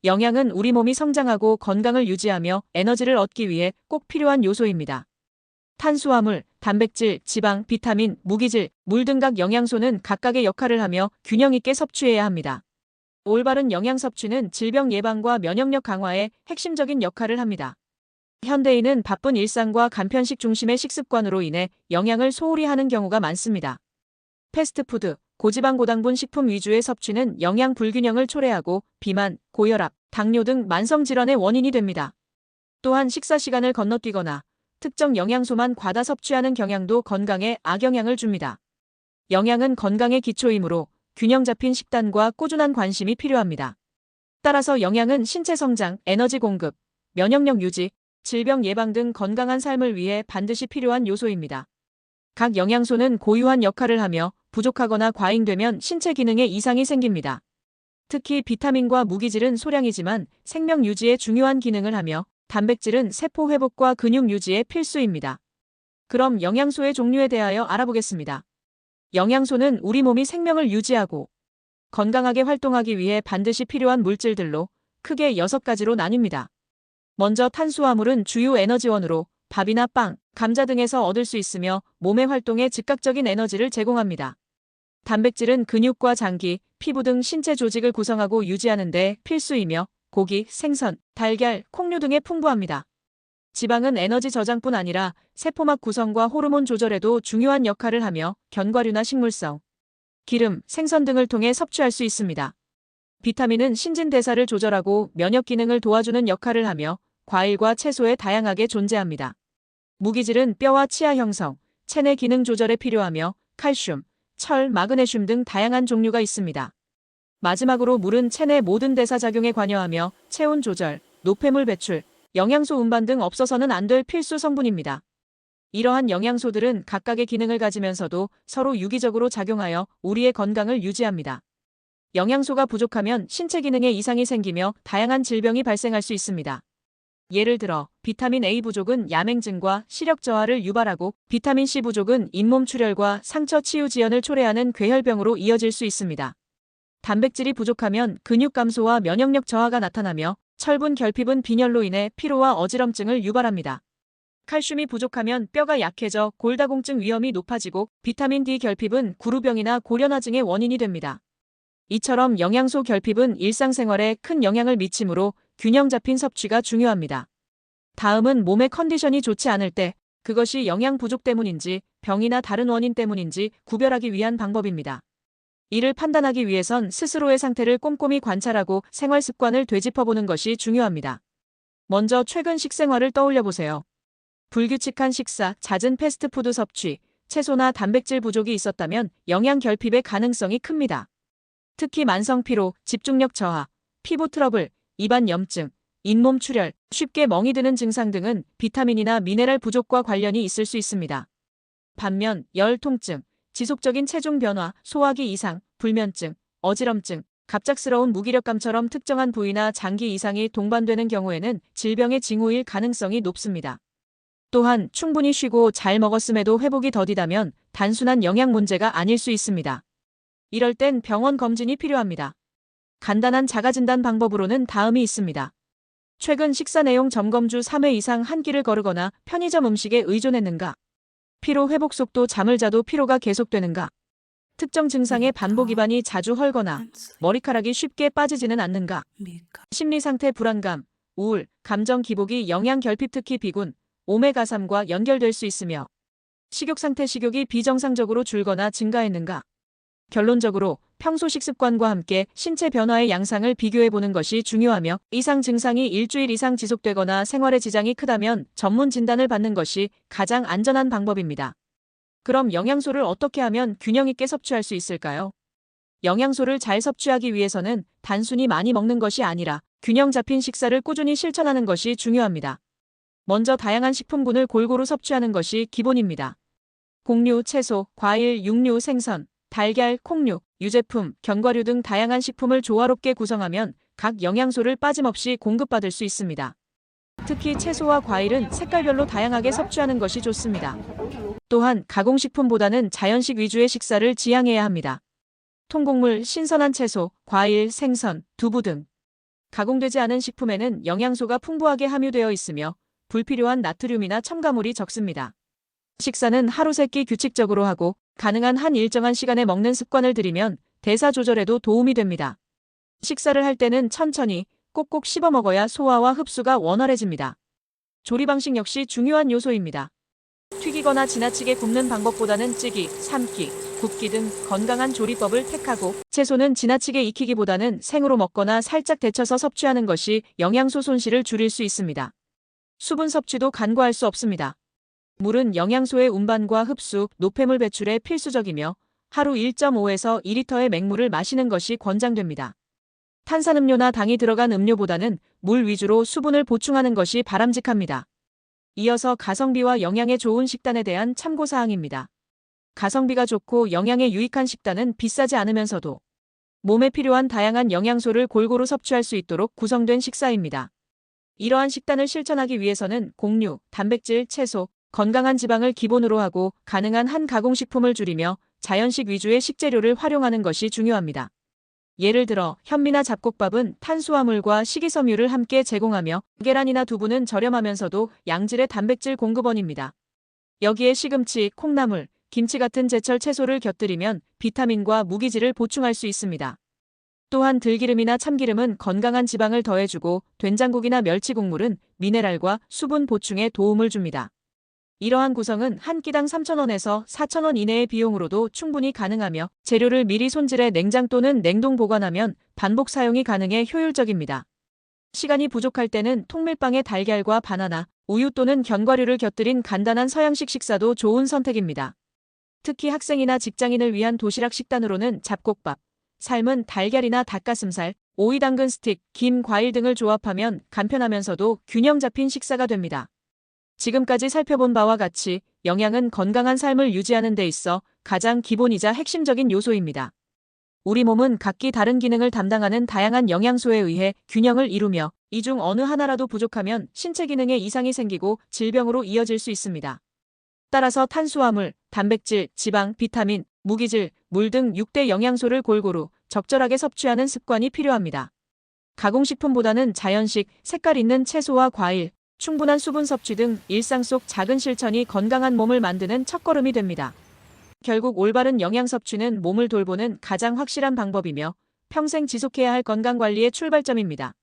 영양은 우리 몸이 성장하고 건강을 유지하며 에너지를 얻기 위해 꼭 필요한 요소입니다. 탄수화물, 단백질, 지방, 비타민, 무기질, 물 등 각 영양소는 각각의 역할을 하며 균형 있게 섭취해야 합니다. 올바른 영양 섭취는 질병 예방과 면역력 강화에 핵심적인 역할을 합니다. 현대인은 바쁜 일상과 간편식 중심의 식습관으로 인해 영양을 소홀히 하는 경우가 많습니다. 패스트푸드, 고지방 고당분 식품 위주의 섭취는 영양 불균형을 초래하고 비만, 고혈압, 당뇨 등 만성 질환의 원인이 됩니다. 또한 식사 시간을 건너뛰거나 특정 영양소만 과다 섭취하는 경향도 건강에 악영향을 줍니다. 영양은 건강의 기초이므로 균형 잡힌 식단과 꾸준한 관심이 필요합니다. 따라서 영양은 신체 성장, 에너지 공급, 면역력 유지, 질병 예방 등 건강한 삶을 위해 반드시 필요한 요소입니다. 각 영양소는 고유한 역할을 하며 부족하거나 과잉되면 신체 기능에 이상이 생깁니다. 특히 비타민과 무기질은 소량이지만 생명 유지에 중요한 기능을 하며 단백질은 세포 회복과 근육 유지에 필수입니다. 그럼 영양소의 종류에 대하여 알아보겠습니다. 영양소는 우리 몸이 생명을 유지하고 건강하게 활동하기 위해 반드시 필요한 물질들로 크게 6가지로 나뉩니다. 먼저 탄수화물은 주요 에너지원으로 밥이나 빵, 감자 등에서 얻을 수 있으며 몸의 활동에 즉각적인 에너지를 제공합니다. 단백질은 근육과 장기, 피부 등 신체 조직을 구성하고 유지하는 데 필수이며 고기, 생선, 달걀, 콩류 등에 풍부합니다. 지방은 에너지 저장뿐 아니라 세포막 구성과 호르몬 조절에도 중요한 역할을 하며 견과류나 식물성, 기름, 생선 등을 통해 섭취할 수 있습니다. 비타민은 신진대사를 조절하고 면역 기능을 도와주는 역할을 하며 과일과 채소에 다양하게 존재합니다. 무기질은 뼈와 치아 형성, 체내 기능 조절에 필요하며 칼슘, 철, 마그네슘 등 다양한 종류가 있습니다. 마지막으로 물은 체내 모든 대사 작용에 관여하며 체온 조절, 노폐물 배출, 영양소 운반 등 없어서는 안 될 필수 성분입니다. 이러한 영양소들은 각각의 기능을 가지면서도 서로 유기적으로 작용하여 우리의 건강을 유지합니다. 영양소가 부족하면 신체 기능에 이상이 생기며 다양한 질병이 발생할 수 있습니다. 예를 들어 비타민 A 부족은 야맹증과 시력 저하를 유발하고 비타민 C 부족은 잇몸 출혈과 상처 치유 지연을 초래하는 괴혈병으로 이어질 수 있습니다. 단백질이 부족하면 근육 감소와 면역력 저하가 나타나며 철분 결핍은 빈혈로 인해 피로와 어지럼증을 유발합니다. 칼슘이 부족하면 뼈가 약해져 골다공증 위험이 높아지고 비타민 D 결핍은 구루병이나 고련화증의 원인이 됩니다. 이처럼 영양소 결핍은 일상생활에 큰 영향을 미치므로 균형 잡힌 섭취가 중요합니다. 다음은 몸의 컨디션이 좋지 않을 때 그것이 영양 부족 때문인지 병이나 다른 원인 때문인지 구별하기 위한 방법입니다. 이를 판단하기 위해선 스스로의 상태를 꼼꼼히 관찰하고 생활 습관을 되짚어보는 것이 중요합니다. 먼저 최근 식생활을 떠올려보세요. 불규칙한 식사, 잦은 패스트푸드 섭취, 채소나 단백질 부족이 있었다면 영양 결핍의 가능성이 큽니다. 특히 만성 피로, 집중력 저하, 피부 트러블, 입안 염증, 잇몸 출혈, 쉽게 멍이 드는 증상 등은 비타민이나 미네랄 부족과 관련이 있을 수 있습니다. 반면 열, 통증, 지속적인 체중 변화, 소화기 이상, 불면증, 어지럼증, 갑작스러운 무기력감처럼 특정한 부위나 장기 이상이 동반되는 경우에는 질병의 징후일 가능성이 높습니다. 또한 충분히 쉬고 잘 먹었음에도 회복이 더디다면 단순한 영양 문제가 아닐 수 있습니다. 이럴 땐 병원 검진이 필요합니다. 간단한 자가진단 방법으로는 다음이 있습니다. 최근 식사 내용 점검 주 3회 이상 한 끼를 거르거나 편의점 음식에 의존했는가? 피로 회복 속도 잠을 자도 피로가 계속되는가? 특정 증상의 반복 기반이 자주 헐거나 머리카락이 쉽게 빠지지는 않는가? 심리 상태 불안감, 우울, 감정 기복이 영양 결핍 특히 비군, 오메가3과 연결될 수 있으며 식욕 상태 식욕이 비정상적으로 줄거나 증가했는가? 결론적으로 평소 식습관과 함께 신체 변화의 양상을 비교해보는 것이 중요하며 이상 증상이 일주일 이상 지속되거나 생활에 지장이 크다면 전문 진단을 받는 것이 가장 안전한 방법입니다. 그럼 영양소를 어떻게 하면 균형 있게 섭취할 수 있을까요? 영양소를 잘 섭취하기 위해서는 단순히 많이 먹는 것이 아니라 균형 잡힌 식사를 꾸준히 실천하는 것이 중요합니다. 먼저 다양한 식품군을 골고루 섭취하는 것이 기본입니다. 곡류, 채소, 과일, 육류, 생선, 달걀, 콩류, 유제품, 견과류 등 다양한 식품을 조화롭게 구성하면 각 영양소를 빠짐없이 공급받을 수 있습니다. 특히 채소와 과일은 색깔별로 다양하게 섭취하는 것이 좋습니다. 또한 가공식품보다는 자연식 위주의 식사를 지향해야 합니다. 통곡물, 신선한 채소, 과일, 생선, 두부 등 가공되지 않은 식품에는 영양소가 풍부하게 함유되어 있으며 불필요한 나트륨이나 첨가물이 적습니다. 식사는 하루 3끼 규칙적으로 하고 가능한 한 일정한 시간에 먹는 습관을 들이면 대사 조절에도 도움이 됩니다. 식사를 할 때는 천천히 꼭꼭 씹어 먹어야 소화와 흡수가 원활해집니다. 조리 방식 역시 중요한 요소입니다. 튀기거나 지나치게 굽는 방법보다는 찌기, 삶기, 굽기 등 건강한 조리법을 택하고 채소는 지나치게 익히기보다는 생으로 먹거나 살짝 데쳐서 섭취하는 것이 영양소 손실을 줄일 수 있습니다. 수분 섭취도 간과할 수 없습니다. 물은 영양소의 운반과 흡수, 노폐물 배출에 필수적이며 하루 1.5에서 2리터의 맹물을 마시는 것이 권장됩니다. 탄산음료나 당이 들어간 음료보다는 물 위주로 수분을 보충하는 것이 바람직합니다. 이어서 가성비와 영양에 좋은 식단에 대한 참고사항입니다. 가성비가 좋고 영양에 유익한 식단은 비싸지 않으면서도 몸에 필요한 다양한 영양소를 골고루 섭취할 수 있도록 구성된 식사입니다. 이러한 식단을 실천하기 위해서는 곡류, 단백질, 채소, 건강한 지방을 기본으로 하고 가능한 한 가공식품을 줄이며 자연식 위주의 식재료를 활용하는 것이 중요합니다. 예를 들어 현미나 잡곡밥은 탄수화물과 식이섬유를 함께 제공하며 계란이나 두부는 저렴하면서도 양질의 단백질 공급원입니다. 여기에 시금치, 콩나물, 김치 같은 제철 채소를 곁들이면 비타민과 무기질을 보충할 수 있습니다. 또한 들기름이나 참기름은 건강한 지방을 더해주고 된장국이나 멸치 국물은 미네랄과 수분 보충에 도움을 줍니다. 이러한 구성은 한 끼당 3,000원에서 4,000원 이내의 비용으로도 충분히 가능하며 재료를 미리 손질해 냉장 또는 냉동 보관하면 반복 사용이 가능해 효율적입니다. 시간이 부족할 때는 통밀빵에 달걀과 바나나, 우유 또는 견과류를 곁들인 간단한 서양식 식사도 좋은 선택입니다. 특히 학생이나 직장인을 위한 도시락 식단으로는 잡곡밥, 삶은 달걀이나 닭가슴살, 오이 당근 스틱, 김, 과일 등을 조합하면 간편하면서도 균형 잡힌 식사가 됩니다. 지금까지 살펴본 바와 같이 영양은 건강한 삶을 유지하는 데 있어 가장 기본이자 핵심적인 요소입니다. 우리 몸은 각기 다른 기능을 담당하는 다양한 영양소에 의해 균형을 이루며 이 중 어느 하나라도 부족하면 신체 기능에 이상이 생기고 질병으로 이어질 수 있습니다. 따라서 탄수화물, 단백질, 지방, 비타민, 무기질, 물 등 6대 영양소를 골고루 적절하게 섭취하는 습관이 필요합니다. 가공식품보다는 자연식, 색깔 있는 채소와 과일, 충분한 수분 섭취 등 일상 속 작은 실천이 건강한 몸을 만드는 첫걸음이 됩니다. 결국 올바른 영양 섭취는 몸을 돌보는 가장 확실한 방법이며 평생 지속해야 할 건강 관리의 출발점입니다.